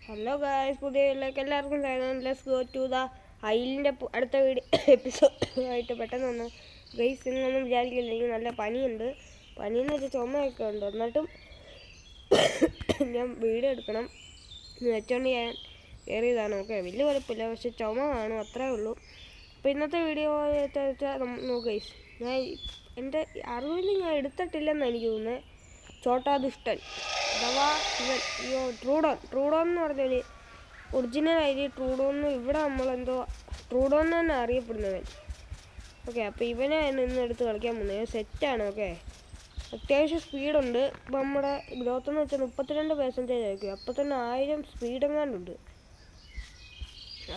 Hello guys, പുതിയ വീട്ടിലേക്ക് എല്ലാവർക്കും സ്വാഗതം. ലെറ്റ്സ് ഗോ ടു ദ ഐലിൻ്റെ അടുത്ത എപ്പിസോഡ് ആയിട്ട് പെട്ടെന്ന് വന്നു. ഗൈസ് ഇന്നൊന്നും വിചാരിക്കില്ല, എനിക്ക് നല്ല പനിയുണ്ട്. പനിയെന്ന് വെച്ചാൽ ചുമയൊക്കെ ഉണ്ട്. എന്നിട്ടും ഞാൻ വീഡിയോ എടുക്കണം വെച്ചോണ്ട് ഞാൻ കയറിയതാണ്. ഓക്കെ, വലിയ കുഴപ്പമില്ല, പക്ഷെ ചുമ കാണും, അത്രേ ഉള്ളൂ. അപ്പോൾ ഇന്നത്തെ വീഡിയോ വെച്ചാൽ നോക്ക് ഗൈസ്, ഞാൻ എൻ്റെ അറിവിൽ ഞാൻ എടുത്തിട്ടില്ലെന്ന് എനിക്ക് തോന്നുന്നത്. ചോട്ടാ ദുഷ്ടൻ അഥവാ ഇവൻ ട്രൂഡോൺ എന്ന് പറഞ്ഞൊരു ഒറിജിനൽ ഐഡി ട്രൂഡോന്ന്. ഇവിടെ നമ്മളെന്തോ ട്രൂഡോന്ന് തന്നെ അറിയപ്പെടുന്നവൻ. ഓക്കെ, അപ്പോൾ ഇവനെ ഇന്ന് എടുത്ത് കളിക്കാൻ പോകുന്നത് സെറ്റാണ്. ഓക്കെ, അത്യാവശ്യം സ്പീഡുണ്ട്. ഇപ്പം നമ്മുടെ ഗ്രോത്ത് എന്ന് വെച്ചാൽ 32% ആയിരിക്കും. അപ്പോൾ തന്നെ 1000 സ്പീഡ് എങ്ങാണ്ടുണ്ട്.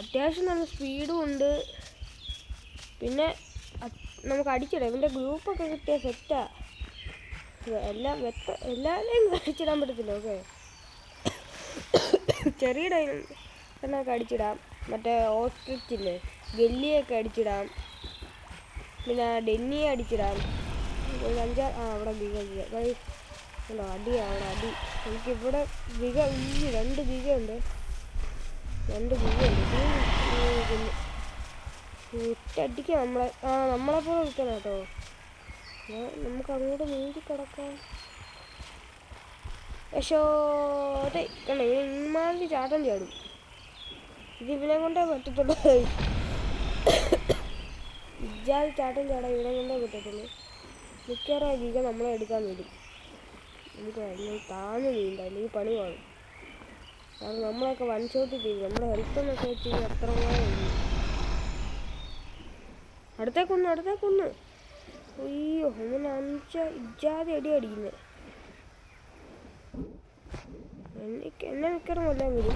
അത്യാവശ്യം നല്ല സ്പീഡും ഉണ്ട്. പിന്നെ നമുക്ക് അടിച്ചിടാം. ഇവൻ്റെ ഗ്രൂപ്പൊക്കെ കിട്ടിയ സെറ്റാ. എല്ലാവരെയും അടിച്ചിടാൻ പറ്റത്തില്ല. ഓക്കെ, ചെറിയ ഡൈനൊക്കെ അടിച്ചിടാം. മറ്റേ ഓസ്ട്രിച്ചില്ലേ, ഗല്ലിയൊക്കെ അടിച്ചിടാം. പിന്നെ ഡെന്നിയെ അടിച്ചിടാം. ഒരു 5 അവിടെ ഉണ്ടോ അടി. അവിടെ അടി എനിക്കിവിടെ രണ്ട് ഗിഗയുണ്ട്. ഒറ്റയടിക്ക് നമ്മളെപ്പോലെ നിൽക്കണം കേട്ടോ. നമുക്ക് അങ്ങോട്ട് നീന്തി കിടക്കാം. യശോദേ കണ്ടോ, ഇവൻ ഇമാതിരി ചാട്ടം ചാടും. ഇതിവനെ കൊണ്ടേ പറ്റത്തുള്ളൂ. ഇജാതി ചാട്ടം ചാടാൻ ഇവനെ കൊണ്ടേ പറ്റത്തുള്ളൂ. മിക്കവാറും ഗീക നമ്മളെ എടുക്കാൻ വരും. നമുക്ക് ഇങ്ങനെ താഴ്ന്നു നീന്താം, അല്ലെങ്കിൽ പണി കാണും. കാരണം നമ്മളൊക്കെ വൺ ഷോട്ട് ചെയ്തു. നമ്മുടെ ഹെൽത്തെന്നൊക്കെ വെച്ച് കഴിഞ്ഞാൽ അത്ര അടുത്തേക്കൊന്ന്. അയ്യോ, അങ്ങനെ ഇജാതി അടി അടിക്കുന്നത്. എന്നെ മിക്കറും കൊല്ലാൻ വരും.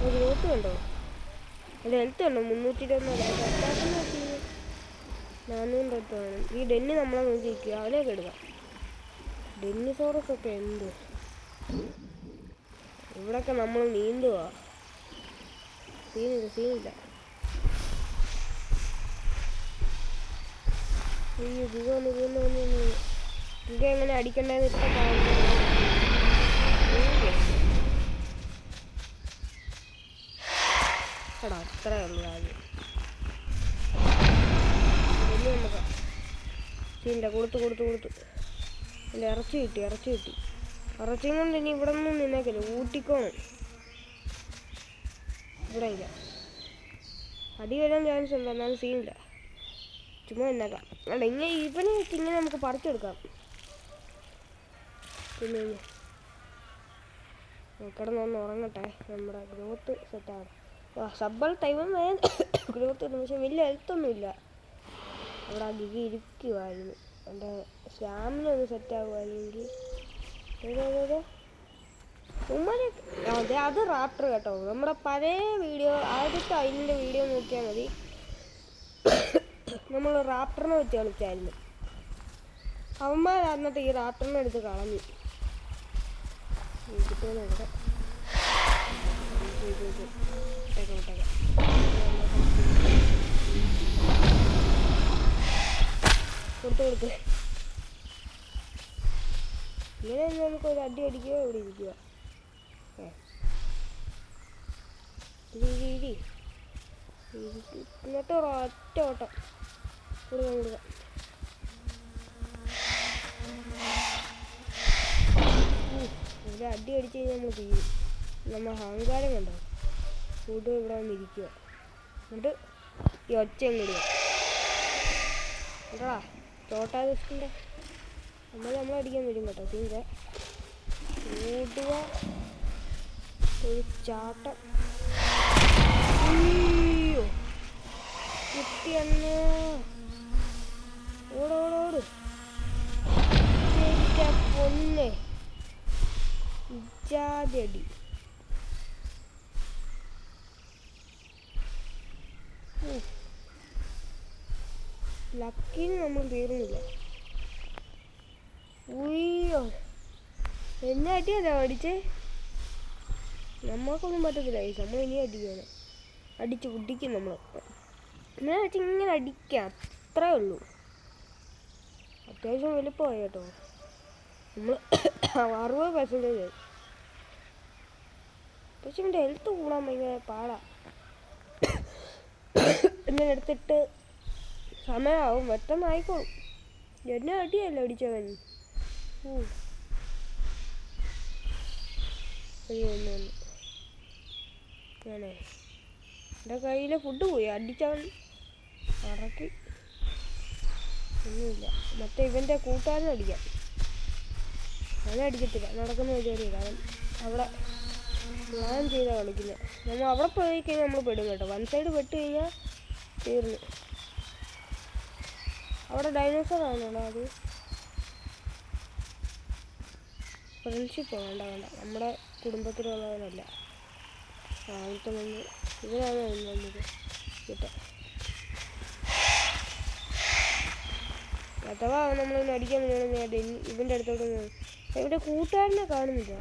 ഒരു ഗ്രോത്ത് കണ്ടോ, എൻ്റെ ഹെൽത്ത് കണ്ടോ, 324. അറ്റാക്കെന്ന് വെച്ച് കഴിഞ്ഞാൽ 400 അടുത്ത് വേണം. ഈ ഡെന്നി നമ്മളെ നോക്കിയിരിക്കുക, അവനെയൊക്കെ എടുക്കാം. ഡെന്നിസോറസ് ഒക്കെ എന്ത് ഇവിടെയൊക്കെ നമ്മൾ നീന്തുക. സീനില്ല. അയ്യോ, ഗിഗ എങ്ങനെ അടിക്കണ്ടെന്ന് ഇപ്പം കാണുന്നു. എടാ, അത്രേ ഉള്ളൂ ആദ്യം. നമുക്ക് സീനില്ല. കൊടുത്തു. എൻ്റെ ഇറച്ചി കിട്ടി. ഇറച്ചിയും കൊണ്ട് ഇനി ഇവിടെ ഒന്നും നിന്നേക്കില്ല, ഊട്ടിക്കോണം. ഇവിടെ ഇല്ല, അടി വരാൻ ചാൻസ് ഉണ്ട്. എന്നാലും സീനില്ല, ചുമ്മാ നിന്നേക്കാം. അല്ല, ഇവനെ വെച്ച് ഇങ്ങനെ നമുക്ക് പറിച്ചെടുക്കാം. പിന്നെ കിടന്നൊന്ന് ഉറങ്ങട്ടെ. നമ്മുടെ ഗ്രോത്ത് സെറ്റാണ്. സബ്ബൾ ടൈമും ഗ്രോത്ത് ഇടുന്നു, പക്ഷെ വലിയ ഹെൽത്തൊന്നുമില്ല. അവിടെ ഗിഗി ഇരിക്കുമായിരുന്നു. എൻ്റെ സ്റ്റാമിന ഒന്ന് സെറ്റാകുമായിരുന്നെങ്കിൽ. അതെ, അത് റാപ്റ്റർ കേട്ടോ. നമ്മുടെ പഴയ വീഡിയോ, ആദ്യത്തെ അതിൻ്റെ വീഡിയോ നോക്കിയാൽ മതി. നമ്മൾ റാപ്റ്ററിനെ വെച്ച് കളിച്ചായിരുന്നു. അവന്മാരായിരുന്നിട്ട് ഈ റാപ്റ്ററിനെ എടുത്ത് കളഞ്ഞു. കൊടുത്ത് ഇങ്ങനെ നമുക്കൊരു അടി അടിക്കുക, ഇവിടെ ഇരിക്കുക. എന്നിട്ട് ഒറ്റ ഓട്ടം കൊടുക്കാം. ഇവിടെ അടി അടിച്ച് കഴിഞ്ഞാൽ നമ്മൾ തീരും. നമ്മൾ അഹങ്കാരം കണ്ടോ, കൂട്ടും ഇവിടെ വന്നിരിക്കുക. എന്നിട്ട് ഈ ഒച്ച എങ്ങിടുക കേട്ടോടാ. ചോട്ടാ ദുഷ്ടൻ്റെ നമ്മളടിക്കാൻ വരും കേട്ടോ. സീൻ്റെ കൂട്ടുക, ഒരു ചാട്ടം. അയ്യോ, കുട്ടിയന്ന് ഓടോട് പൊന്നെ ഇജാതി അടി. ലക്കിന് നമ്മൾ തീർന്നില്ല. ഉയ്യോ, എന്നെ അടിയല്ലോ അടിച്ചേ. നമ്മൾക്കൊന്നും പറ്റത്തില്ല, നമ്മൾ ഇനി അടിക്കണം. അടിച്ച് കുടിക്കും നമ്മൾ. ഇങ്ങനെ വെച്ച് ഇങ്ങനെ അടിക്കാം, അത്രേ ഉള്ളൂ. അത്യാവശ്യം വലുപ്പമായി കേട്ടോ. നമ്മൾ 60% പക്ഷെ ഇവൻ്റെ ഹെൽത്ത് കൂടാൻ ഭയങ്കര പാടാ. എന്നെ എടുത്തിട്ട് സമയമാവും, പെട്ടെന്ന് ആയിക്കോളും. എന്നെ അടിയല്ല അടിച്ചവൻ. ഞാനേ എൻ്റെ കയ്യിലെ ഫുഡ് പോയി, അടിച്ചവൻ ഇറക്കി. ഒന്നുമില്ല, മറ്റേ ഇവൻ്റെ കൂട്ടുകാരനെ അടിക്കാം. അവനെ അടിക്കത്തില്ല, നടക്കുന്ന പരിപാടിയില്ല. അവൻ അവിടെ പ്ലാൻ ചെയ്താണ് കളിക്കുന്നത്. നമ്മൾ അവിടെ പോയി കഴിഞ്ഞാൽ നമ്മൾ പെടും കേട്ടോ. വൺ സൈഡ് പെട്ട് കഴിഞ്ഞാൽ തീർന്നു. അവിടെ ഡൈനോസർ ആണോടാ അത്? ഫ്രണ്ട്ഷിപ്പ് വേണ്ട വേണ്ട, നമ്മുടെ കുടുംബത്തിലുള്ളവരല്ല. ആദ്യത്തെ വന്ന് ഇവരാണ് വന്നത് കിട്ടെ. അഥവാ നമ്മളിന്ന് അടിക്കാൻ വേണ്ടി ഇവൻ്റെ അടുത്തോട്ട് ഇവിടെ കൂട്ടുകാരനെ കാണുന്നില്ല.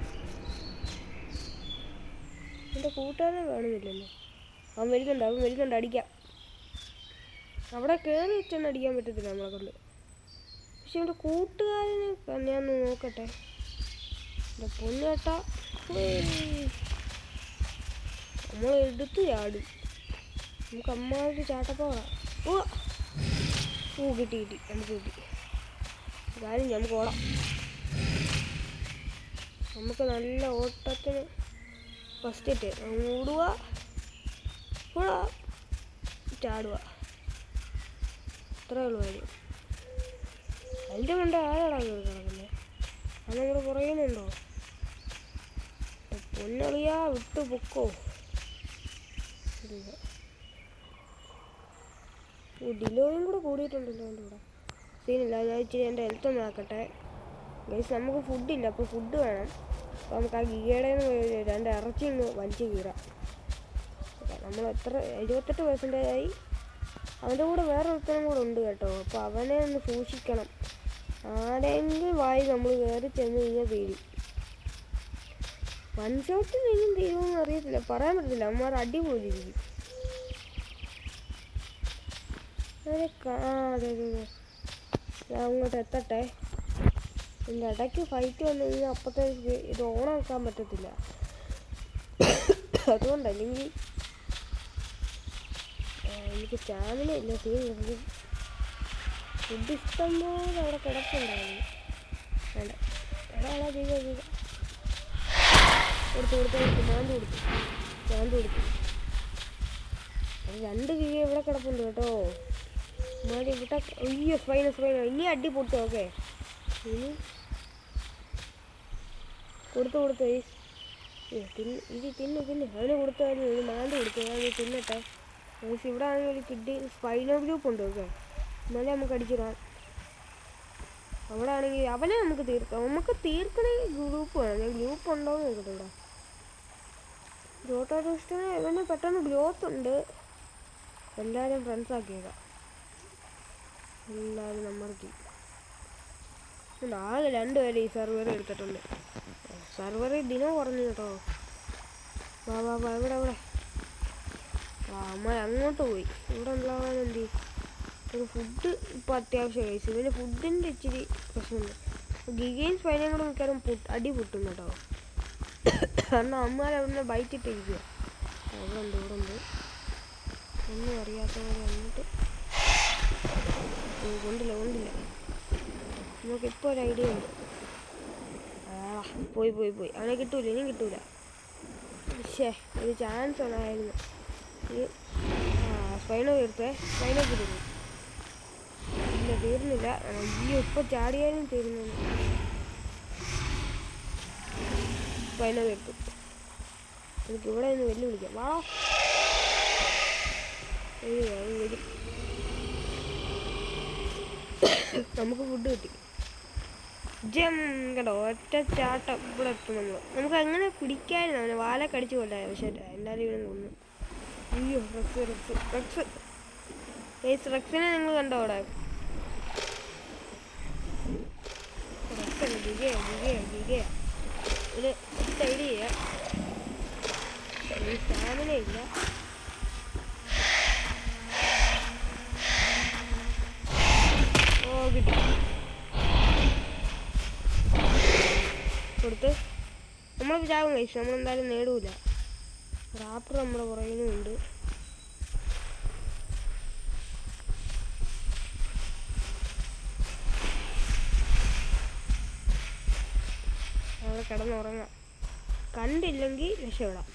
എൻ്റെ കൂട്ടുകാരനെ കാണുന്നില്ലല്ലോ. അവൻ വരുന്നുണ്ട് അടിക്കാം. അവിടെ കയറി വെച്ചൊന്നും അടിക്കാൻ പറ്റത്തില്ല നമ്മളെ കൊണ്ട്. പക്ഷെ എൻ്റെ കൂട്ടുകാരനെ ഞാനൊന്ന് നോക്കട്ടെ. എൻ്റെ പൊന്നേട്ടാ, നമ്മൾ എടുത്ത് ചാടും. നമുക്ക് അമ്മാതിരി ചാട്ടപ്പോളാം. കിട്ടി നമുക്ക് കിട്ടി. കാര്യം നമുക്ക് ഓടാം. നമുക്ക് നല്ല ഓട്ടത്തിന് ഫസ്റ്റ് ഇട്ട് ഓടുക, ചാടുക, അത്രേ ഉള്ളൂ കാര്യം. അതിൻ്റെ കൊണ്ട് ആരാടാ കിടക്കുന്നത്? അത് നമ്മൾ പറയുന്നുണ്ടോ? പൊന്നളിയാ, വിട്ടു പൊക്കോ. ഡിലോയും കൂടെ കൂടിയിട്ടുണ്ടല്ലോ എൻ്റെ കൂടെ. സീനില്ല, ഞാൻ ഇച്ചിരി എൻ്റെ ഹെൽത്ത് ഒന്ന് ആക്കട്ടെ. ഗൈസ്, നമുക്ക് ഫുഡില്ല, അപ്പോൾ ഫുഡ് വേണം. അപ്പോൾ നമുക്ക് ആ ഗീയുടെ 2 ഇറച്ചി ഒന്ന് വലിച്ച് കീറാം. നമ്മൾ എത്ര 78% ആയി. അവൻ്റെ കൂടെ വേറെ ഒരുത്തനും കൂടെ ഉണ്ട് കേട്ടോ. അപ്പോൾ അവനെ ഒന്ന് സൂക്ഷിക്കണം. ആരെങ്കിലും വായി നമ്മൾ കയറി ചെന്ന് കഴിഞ്ഞാൽ തീരും. വൺ ഷോട്ട് കഴിഞ്ഞും തീരുമെന്ന് അറിയത്തില്ല, പറയാൻ പറ്റത്തില്ല. അവന്മാർ അടിപൊളി ഇരിക്കും. അതെ, ഞാൻ അങ്ങോട്ട് എത്തട്ടെ. ഇതിൻ്റെ ഇടയ്ക്ക് ഫൈറ്റ് വന്നു കഴിഞ്ഞാൽ അപ്പോഴത്തേക്ക് ഇത് ഓണാക്കാൻ പറ്റത്തില്ല. അതുകൊണ്ടല്ലെങ്കിൽ എനിക്ക് സ്റ്റാമിന ഇല്ല. സീനില്ലെങ്കിൽ ഫുഡ് ഇഷ്ടംപോലെ അവിടെ കിടപ്പുണ്ടായിരുന്നു. വേണ്ട, എടാ ചെയ്ത കൊടുത്തു മാന്തി കൊടുത്തു. 2 കിഴി ഇവിടെ കിടപ്പുണ്ട് കേട്ടോ. മാതി ഇവിടെ. അയ്യോ, സ്പൈന ഇനി അടി പൊട്ടു. ഓക്കെ, ഇനി കൊടുത്തു ഇത് തിന്ന് അവന് കൊടുത്തായിരുന്നു. ഇത് മാന്തി കൊടുത്തു, ഞാൻ തിന്നട്ടെ. ഇവിടെ ആണെങ്കിൽ ഒരു കിഡ്നി സ്പൈനോ ഗ്രൂപ്പ് ഉണ്ട്. ഓക്കെ, എന്നാലേ നമുക്ക് അടിച്ചിടാം. അവിടെ ആണെങ്കിൽ അവനെ നമുക്ക് തീർക്കണമെങ്കിൽ ഗ്രൂപ്പ് വേണം. ഞാൻ ഗ്രൂപ്പ് ഉണ്ടോയെന്ന് നോക്കട്ടെ. ഇവിടെ ജോട്ടോസ്റ്റന് ഇവന് പെട്ടെന്ന് ഗ്രോത്ത് ഉണ്ട്. എല്ലാവരും ഫ്രണ്ട്സാക്കിയേക്കാം. എല്ലാവരും നമ്മൾക്ക് ആകെ 2 പേര് ഈ സെർവർ എടുത്തിട്ടുണ്ട്. സെർവറിൽ ദിനം കുറഞ്ഞു കേട്ടോ. വാ ഇവിടെ അമ്മ അങ്ങോട്ട് പോയി. ഇവിടെ ഉണ്ടാവാൻ എന്ത് ഒരു ഫുഡ് ഇപ്പോൾ അത്യാവശ്യം കഴിച്ചു. ഇവന് ഫുഡിൻ്റെ ഇച്ചിരി പ്രശ്നമുണ്ട്. ഗിഗയും സ്പൈനയും കൂടെ മിക്കവാറും അടി പൊട്ടും കേട്ടോ. കാരണം അമ്മമാരവിടുന്ന് ബൈറ്റിട്ടിരിക്കുക. ഇവിടെ ഉണ്ട് ഒന്നും അറിയാത്തവരെ വന്നിട്ട് കൊണ്ടില്ല. നമുക്കിപ്പോൾ ഒരു ഐഡിയ ഉണ്ട്. പോയി അവനെ കിട്ടൂല, ഇനിയും കിട്ടൂല. പക്ഷേ ഒരു ചാൻസ് ഉണ്ടായിരുന്നു. സ്പൈനോ കിട്ടുന്നു. ഇല്ല, തീർന്നില്ല. അയ്യോ, ഇപ്പോൾ ചാടിയാലും തീർന്നു. സ്പൈനോ തീർത്തു. എനിക്ക് ഇവിടെ നിന്ന് വെല്ലുവിളിക്കാം. വാ, വരും. നമുക്ക് ഫുഡ് കിട്ടി. കേട്ടോ, ഒറ്റ ചാട്ടം ഇവിടെ എത്തും. നമുക്ക് അങ്ങനെ പിടിക്കായിരുന്നു. അവനെ വാല കടിച്ചു കൊല്ലായിരുന്നു. പക്ഷേ എല്ലാവരും ഇവിടെ കൊന്നു. അയ്യോ, റെക്സിനെ നിങ്ങൾ കണ്ടോ? അവിടെ ഗിഗ ഒരു ഐഡിയ ചെയ്യാം. സ്റ്റാമിന ഇല്ല. കിട്ടി കൊടുത്ത് നമ്മൾ ചാവും കഴിച്ചു. നമ്മളെന്തായാലും നേടൂല. റാപ്റ്റർ നമ്മുടെ പുറകിലും ഉണ്ട്. അവിടെ കിടന്നുറങ്ങാം. കണ്ടില്ലെങ്കിൽ രക്ഷപ്പെടാം.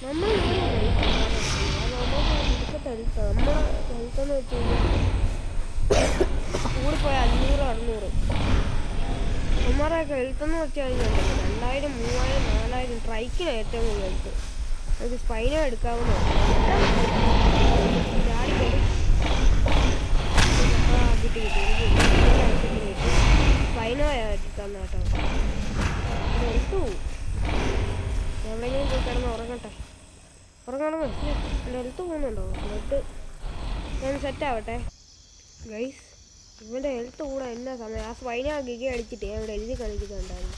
നമ്മൾ നമ്മളെ ഹെൽത്തെന്ന് വെച്ച് കഴിഞ്ഞാൽ കൂടിപ്പോയ 500-600. അമ്മമാരെയൊക്കെ ഹെൽത്തെന്ന് വെച്ച് കഴിഞ്ഞാൽ 2000, 3000, 4000 ട്രൈക്കിനാണ് ഏറ്റവും കൂടുതൽ ഹെൽത്ത്. നമുക്ക് സ്പൈനോ എടുക്കാവുന്ന കിട്ടി സ്പൈനോ എടുക്കാവുന്ന കേട്ടോ. ഹെൽത്ത് പോവും. എവിടെയെങ്കിലും പോയി കിടന്ന് ഉറങ്ങട്ടെ. ഉറങ്ങണം. എൻ്റെ ഹെൽത്ത് പോകുന്നുണ്ടോ? എന്നിട്ട് ഞാൻ സെറ്റാവട്ടെ ഗൈസ്. ഇവൻ്റെ ഹെൽത്ത് കൂടെ എന്നാ സമയം. ആ സ്പൈന ഗിഗ അടിച്ചിട്ട് ഞാൻ ഇവിടെ എഴുതി കളിക്കുന്നുണ്ടായിരുന്നു.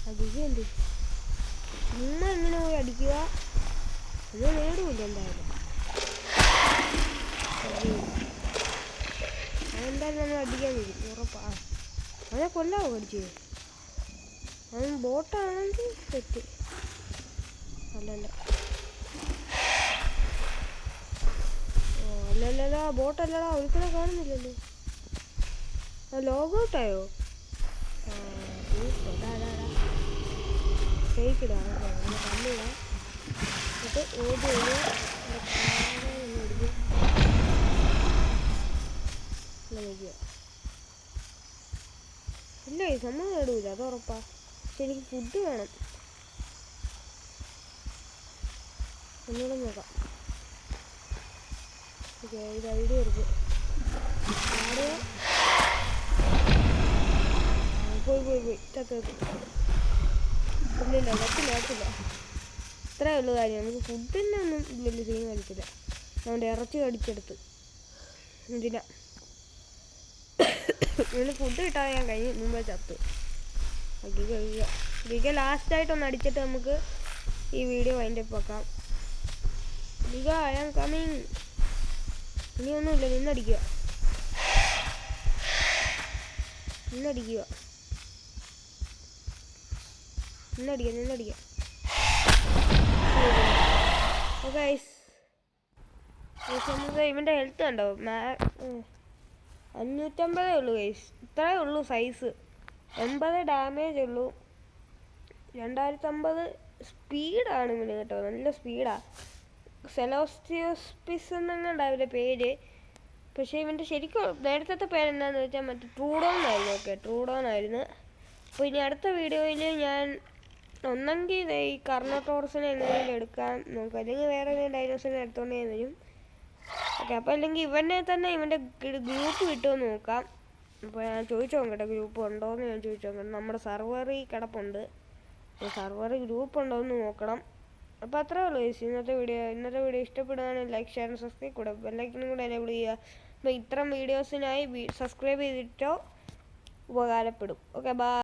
ആ ഗിഗ എന്ത് ചുമ്മാ എങ്ങനെ പോയി അടിക്കുക? അത് നേടുമില്ല എന്തായാലും. അതെന്തായാലും നമ്മൾ അടിക്കാൻ വരും ഉറപ്പാ. അവനെ കൊല്ലാവോ അടിച്ചത്? അവൻ ബോട്ടാണെങ്കിൽ തെറ്റ്. അല്ലല്ല, ഓ അല്ലല്ലല്ല, ബോട്ടല്ലടാ. ഒരിക്കലും കാണുന്നില്ലല്ലോ. ആ ലോഗൗട്ടായോ? ഫേക്കിടാ കണ്ണിടാ. എന്നിട്ട് ഓടി ഇല്ല, ഈ സംഭവം നേടൂല, അത് ഉറപ്പാ. പക്ഷെ എനിക്ക് ഫുഡ് വേണം. ഒന്നുകൂടെ നോക്കാം. ഓക്കെ, ഇത് ഐഡിയ എടുക്കും. പോയി ചത്ത് ഇല്ലില്ല, പറ്റില്ല. ഇത്രേ ഉള്ളു കാര്യം. നമുക്ക് ഫുഡിൻ്റെ ഒന്നും വലിയ സീൻ കളിച്ചില്ല. അതുകൊണ്ട് ഇറച്ചി കടിച്ചെടുത്ത് എന്തിനാ ഇതിന് ഫുഡ് കിട്ടാതെ ഞാൻ കഴിഞ്ഞ് മുമ്പേ ചത്ത്. ഗിഗ ലാസ്റ്റായിട്ടൊന്ന് അടിച്ചിട്ട് നമുക്ക് ഈ വീഡിയോ വൈൻഡപ്പ് ആക്കാം. ഗിഗ ഐ ആം കമ്മിങ്. ഇനിയൊന്നുമില്ല, നിന്നടിക്കുക. ഓക്കെ, ഇവൻ്റെ ഹെൽത്ത് കണ്ടോ? 550 ഉള്ളൂ ഗൈസ്. ഇത്രയേ ഉള്ളൂ സൈസ്. 80 ഡാമേജ് ഉള്ളൂ. 2050 സ്പീഡാണ് ഇവന് കേട്ടോ. നല്ല സ്പീഡാണ്. സെലോസ്റ്റിയോസ്പിസ് എന്നങ്ങാണ്ടാവില്ല പേര്. പക്ഷേ ഇവൻ്റെ ശരിക്കും നേരത്തെ പേരെന്താണെന്ന് വെച്ചാൽ മറ്റേ ട്രൂഡോൺ ആയിരുന്നു. ഓക്കെ, ട്രൂഡോൺ ആയിരുന്നു. അപ്പോൾ ഇനി അടുത്ത വീഡിയോയിൽ ഞാൻ ഒന്നെങ്കിൽ ഈ കർണോട്ടോറസിനെ എങ്ങനെയെങ്കിലും എടുക്കാൻ നോക്കാം, അല്ലെങ്കിൽ വേറെ ഏതെങ്കിലും ഡൈനോസറിനെ എടുത്തുകൊണ്ട് ഞാൻ വരും. ഓക്കെ, അപ്പോൾ അല്ലെങ്കിൽ ഇവനെ തന്നെ ഇവൻ്റെ ഗ്രൂപ്പ് കിട്ടുമെന്ന് നോക്കാം. അപ്പോൾ ഞാൻ ചോദിച്ചു നോക്കട്ടെ, ഗ്രൂപ്പ് ഉണ്ടോയെന്ന് ഞാൻ ചോദിച്ചു നോക്കട്ടെ. നമ്മുടെ സർവറിൽ കിടപ്പുണ്ട്. സർവറിൽ ഗ്രൂപ്പ് ഉണ്ടോയെന്ന് നോക്കണം. അപ്പോൾ അത്രേ ഉള്ളൂ ഇന്നത്തെ വീഡിയോ ഇഷ്ടപ്പെടുകയാണെങ്കിൽ ലൈക്ക്, ഷെയർ, സബ്സ്ക്രൈബ് കൂടെ ബെല്ലൈക്കനും കൂടെ എനേബിൾ ചെയ്യുക. അപ്പോൾ ഇത്തരം വീഡിയോസിനായി സബ്സ്ക്രൈബ് ചെയ്തിട്ടോ ഉപകാരപ്പെടും. Okay, by.